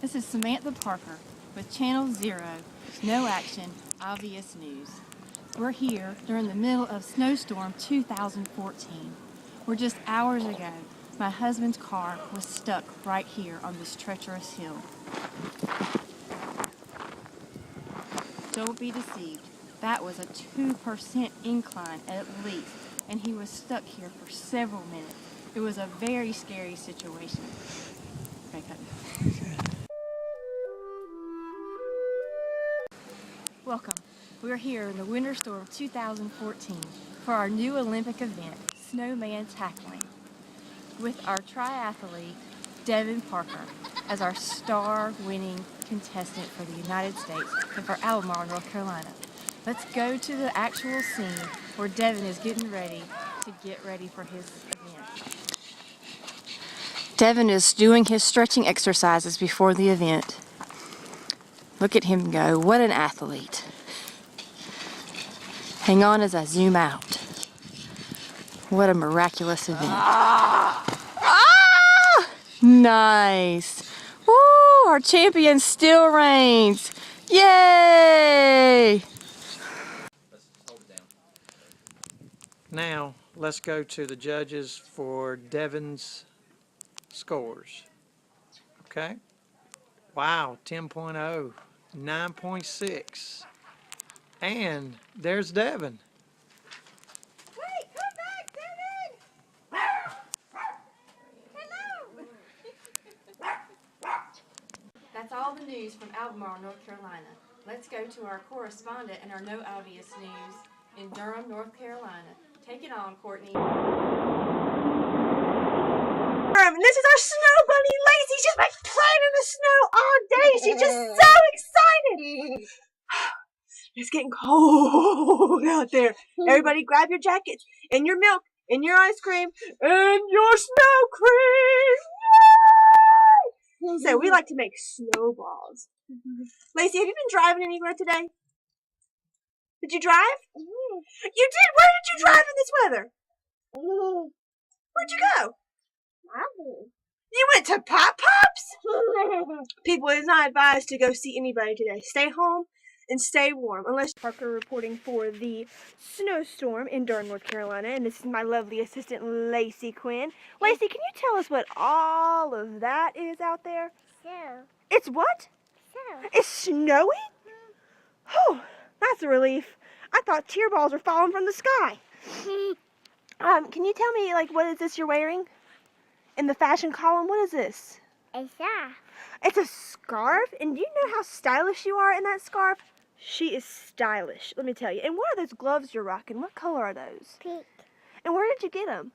This is Samantha Parker with Channel Zero, No Action, Obvious News. We're here during the middle of Snowstorm 2014. We're just hours ago. My husband's car was stuck right here on this treacherous hill. Don't be deceived. That was a 2% incline at least, and he was stuck here for several minutes. It was a very scary situation. Okay, cut. Welcome. We're here in the Winter Storm 2014 for our new Olympic event, Snowman Tackling, with our triathlete, Devin Parker, as our star-winning contestant for the United States and for Albemarle, North Carolina. Let's go to the actual scene where Devin is getting ready to get ready for his event. Devin is doing his stretching exercises before the event. Look at him go. What an athlete. Hang on as I zoom out. What a miraculous event. Nice. Woo! Our champion still reigns. Yay! Now, let's go to the judges for Devin's scores. Okay? Wow, 10.0, 9.6. And there's Devin. Wait, come back, Devin! Hello! That's all the news from Albemarle, North Carolina. Let's go to our correspondent and our No Obvious News in Durham, North Carolina. Take it on, Courtney. And this is our snow bunny, Lacey. She's been playing in the snow all day. She's just so excited. It's getting cold out there. Everybody grab your jackets and your milk and your ice cream and your snow cream. Yay! So we like to make snowballs. Lacey, have you been driving anywhere today? Did you drive? You did? Where did you drive in this weather? Where'd you go? You went to Pop Pops? People, it is not advised to go see anybody today. Stay home and stay warm. Unless Parker reporting for the Snowstorm in Durham, North Carolina. And this is my lovely assistant, Lacey Quinn. Lacey, can you tell us what all of that is out there? Snow. It's what? Snow. It's snowing? Oh, that's a relief. I thought tear balls were falling from the sky. Can you tell me, like, what is this you're wearing? In the fashion column, what is this? A scarf. It's a scarf? And do you know how stylish you are in that scarf? She is stylish, let me tell you. And what are those gloves you're rocking? What color are those? Pink. And where did you get them?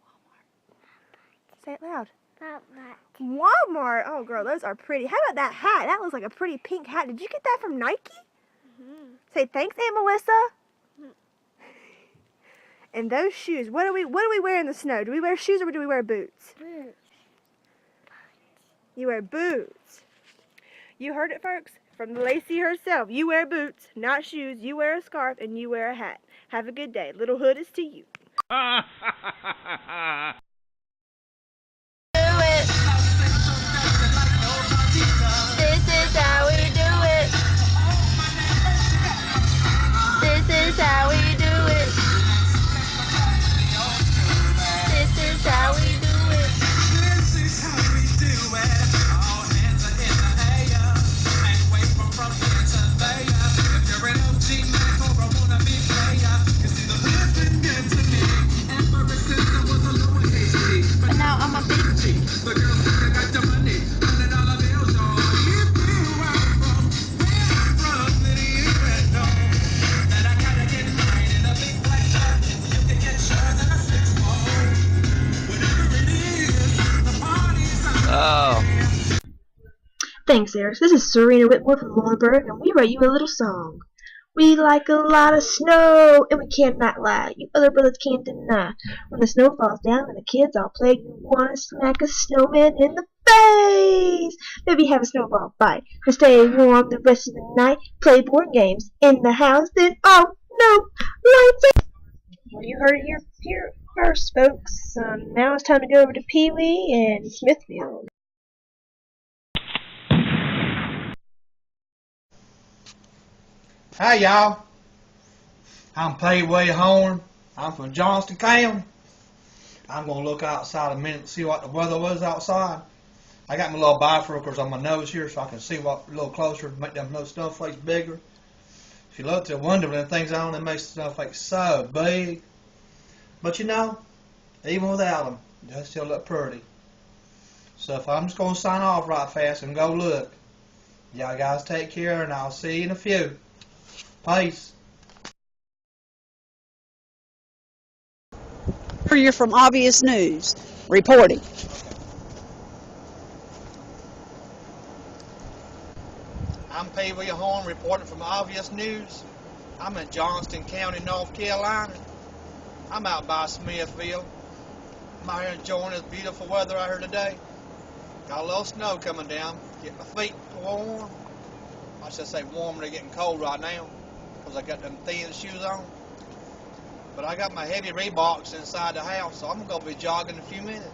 Walmart. Say it loud. Walmart. Walmart. Oh, girl, those are pretty. How about that hat? That looks like a pretty pink hat. Did you get that from Nike? Mm-hmm. Say thanks, Aunt Melissa. And those shoes. What do we wear in the snow? Do we wear shoes or do we wear boots? Boots. You wear boots. You heard it, folks, from Lacey herself. You wear boots, not shoes. You wear a scarf and you wear a hat. Have a good day. Little hood is to you. This is how we do it. This is how we do it. This is how we do it. This is how we do it. All hands are in the air. And wait from here to there. If you're an OG man or a wannabe player, you see the hood's been good to me. Ever since I was a lowercase G. But now I'm a big G. The girls think I got the money. $100 bills, y'all. If you are from where I'm from, then you would know that I gotta get mine in a big black truck. You can get yours in a 6-4. Whatever it is, the party's on. Thanks, Eric. This is Serena Whitmore from Lawrenceburg, and we write you a little song. We like a lot of snow, and we cannot lie. You other brothers can't deny. When the snow falls down and the kids all play, you want to smack a snowman in the face. Maybe have a snowball fight to stay warm the rest of the night. Play board games in the house, then oh no, lights out. You heard it here first, folks. Now it's time to go over to Pee Wee and Smithfield. Hey y'all, I'm Pee Wee Horn. I'm from Johnston County. I'm going to look outside a minute and see what the weather was outside. I got my little bifocals on my nose here so I can see what a little closer, make them little snowflakes bigger. If you look to the window when them things on, it makes the snowflakes so big. But you know, even without them, they still look pretty. So if I'm just going to sign off right fast and go look. Y'all guys take care and I'll see you in a few. Peace. You're from Obvious News, reporting. I'm Pee Wee Horn reporting from Obvious News. I'm in Johnston County, North Carolina. I'm out by Smithfield. I'm out here enjoying this beautiful weather out here today. Got a little snow coming down, getting my feet warm. I should say warm, they're getting cold right now because I got them thin shoes on. But I got my heavy Reeboks inside the house, so I'm going to be jogging in a few minutes.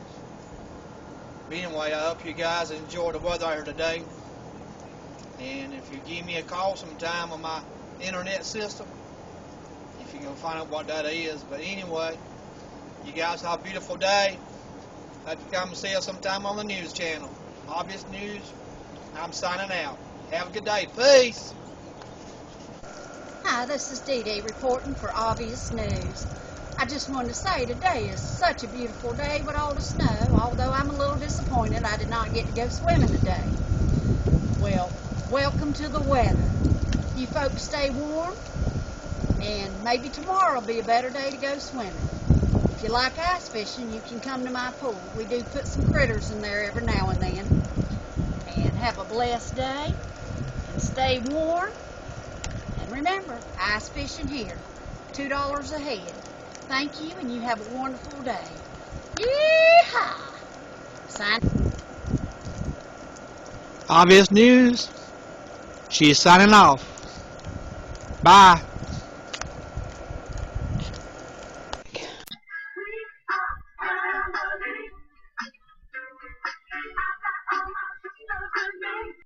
But anyway, I hope you guys enjoy the weather out here today. And if you give me a call sometime on my internet system, if you can find out what that is. But anyway, you guys have a beautiful day. Hope you come and see us sometime on the news channel. Obvious News, I'm signing out. Have a good day. Peace. Hi, this is Dee Dee reporting for Obvious News. I just wanted to say today is such a beautiful day with all the snow, although I'm a little disappointed I did not get to go swimming today. Well, welcome to the weather. You folks stay warm, and maybe tomorrow will be a better day to go swimming. If you like ice fishing, you can come to my pool. We do put some critters in there every now and then. And have a blessed day, and stay warm. And remember, ice fishing here, $2 a head. Thank you, and you have a wonderful day. Yee-haw! Sign. Obvious News, she's signing off. Bye.